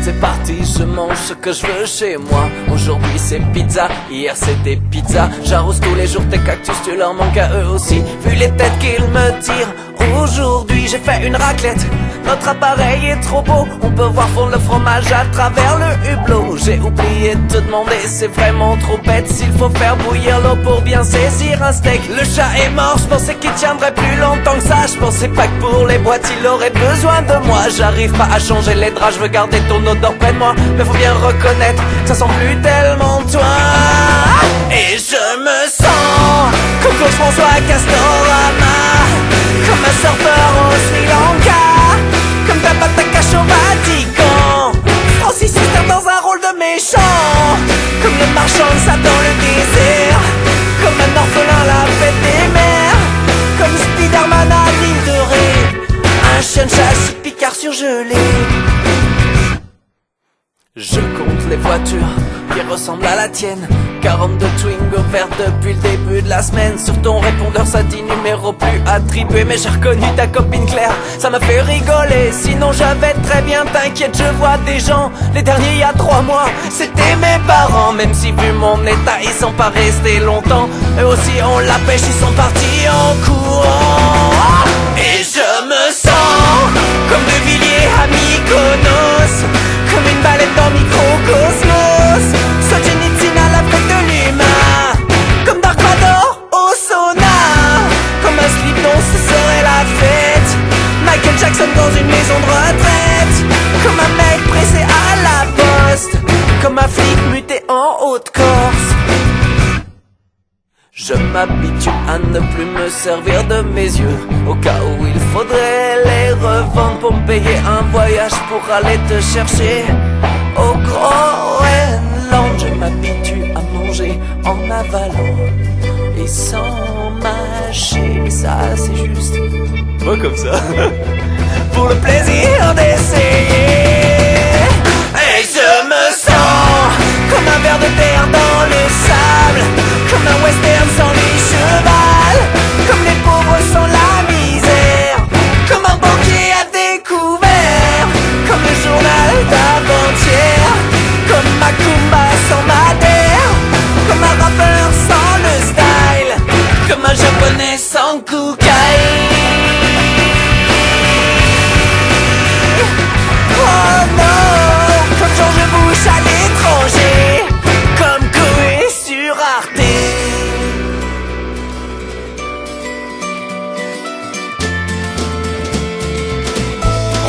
C'est parti, je mange ce que je veux chez moi. Aujourd'hui c'est pizza, hier c'était pizza. J'arrose tous les jours tes cactus, tu leur manques à eux aussi. Vu les têtes qu'ils me tirent, aujourd'hui j'ai fait une raclette. Notre appareil est trop beau, on peut voir fondre le fromage à travers le hublot. J'ai oublié de te demander, c'est vraiment trop bête s'il faut faire bouillir l'eau pour bien saisir un steak. Le chat est mort, je pensais qu'il tiendrait plus longtemps que ça. Je pensais pas que pour les boîtes il aurait besoin de moi. J'arrive pas à changer les draps, je veux garder ton odeur près de moi. Mais faut bien reconnaître, ça sent plus tellement toi. Et je me sens comme Claude François à Castorama, comme un surfeur au Sri Lanka, comme Tabata Cash au Vatican, Francis Huster dans un rôle de méchant, comme le marchand de sable dans le désert, comme un orphelin la fête des mers, comme Spiderman à l'île de Ré, un chien de chasse Picard surgelé. Je compte les voitures qui ressemblent à la tienne, 42 Twingo verts depuis le début de la semaine. Sur ton répondeur ça dit numéro plus attribué. Mais j'ai reconnu ta copine Claire, ça m'a fait rigoler. Sinon j'avais très bien, t'inquiète, je vois des gens. Les derniers il y a 3 mois, c'était mes parents. Même si vu mon état ils sont pas restés longtemps. Eux aussi on la pêche, ils sont partis en courant. Et je me sens comme De Villiers à Mykonos, comme une baleine dans Microcosmos, Solzhenitsyn à la fête de l'humain, comme Dark Vador au sauna, comme un slip dont ce serait la fête, Michael Jackson dans une maison de retraite, comme un mec pressé à la poste, comme un flic muté en Haute-Corse. Je m'habitue à ne plus me servir de mes yeux, au cas où il faudrait les revendre pour me payer un voyage pour aller te chercher au Groenland. Je m'habitue à manger en avalant et sans mâcher, mais ça c'est juste pas comme ça pour le plaisir d'essayer. Et je me sens comme un ver de terre dans le sable, comme un western sans les chevals, comme les pauvres sans la misère, comme un banquier à découvert, comme le journal d'avant-hier, comme Macumba sans Madère, comme un rappeur sans le style, comme un japonais sans cocaïne. Oh non, comme George Bush à l'étranger, comme Koé sur Arte.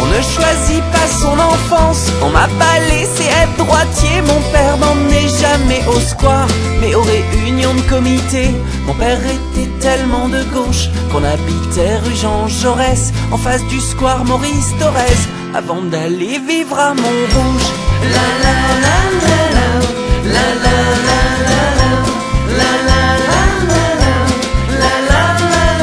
On ne choisit pas son enfance, on m'a pas laissé être droitier. Mon père m'emmenait jamais au square, mais aux réunions de comité. Mon père était tellement de gauche qu'on habitait rue Jean Jaurès, en face du square Maurice Thorez, avant d'aller vivre à Montrouge. La la la la la, la la la la la, la la la la la, la la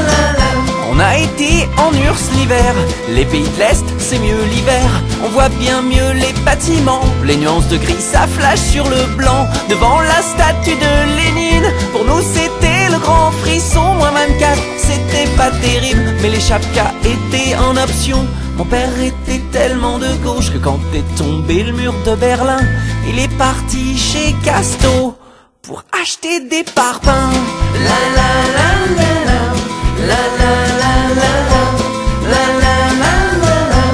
la la. On a été en URSS l'hiver, les pays de l'Est c'est mieux l'hiver. On voit bien mieux les bâtiments, les nuances de gris ça flash sur le blanc. Devant la statue de Lénine, pour nous c'était le grand frisson. Moins 24, c'était pas terrible, mais les chapkas étaient en option. Mon père était tellement de gauche que quand est tombé le mur de Berlin, il est parti chez Casto pour acheter des parpaings. La la la la la, la la la la la, la la la la la,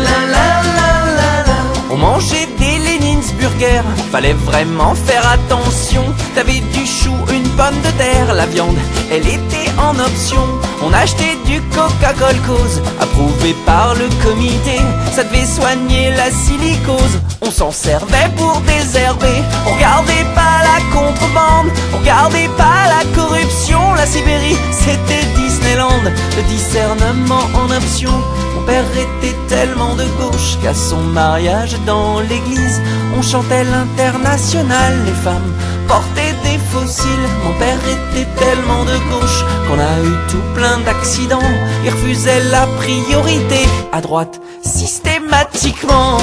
la la la la. On mangeait des Lenins-burgers, fallait vraiment faire attention. T'avais du chou, une pomme de terre, la viande, elle était en option. On achetait du Coca-Cola Cause, approuvé par le comité. Ça devait soigner la silicose. On s'en servait pour désherber. On regardait pas la contrebande, on regardait pas la corruption. La Sibérie, c'était Disneyland, le discernement en option. Mon père était tellement de gauche qu'à son mariage dans l'église, on chantait l'Internationale. Les femmes portaient des fossiles. Mon père était tellement de gauche qu'on a eu tout plein d'accidents. Il refusait la priorité à droite systématiquement.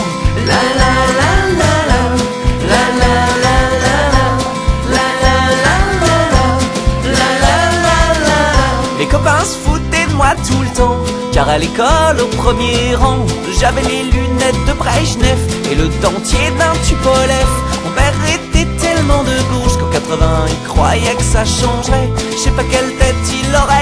La la la la la, la la la la la, la la la la la, la la la la. Les copains se foutaient de moi tout le temps, car à l'école au premier rang, j'avais les lunettes de Brejnev et le dentier d'un Tupolev. Mon père était tellement de gauche qu'en 80 il croyait que ça changerait. Je sais pas quelle tête il aurait.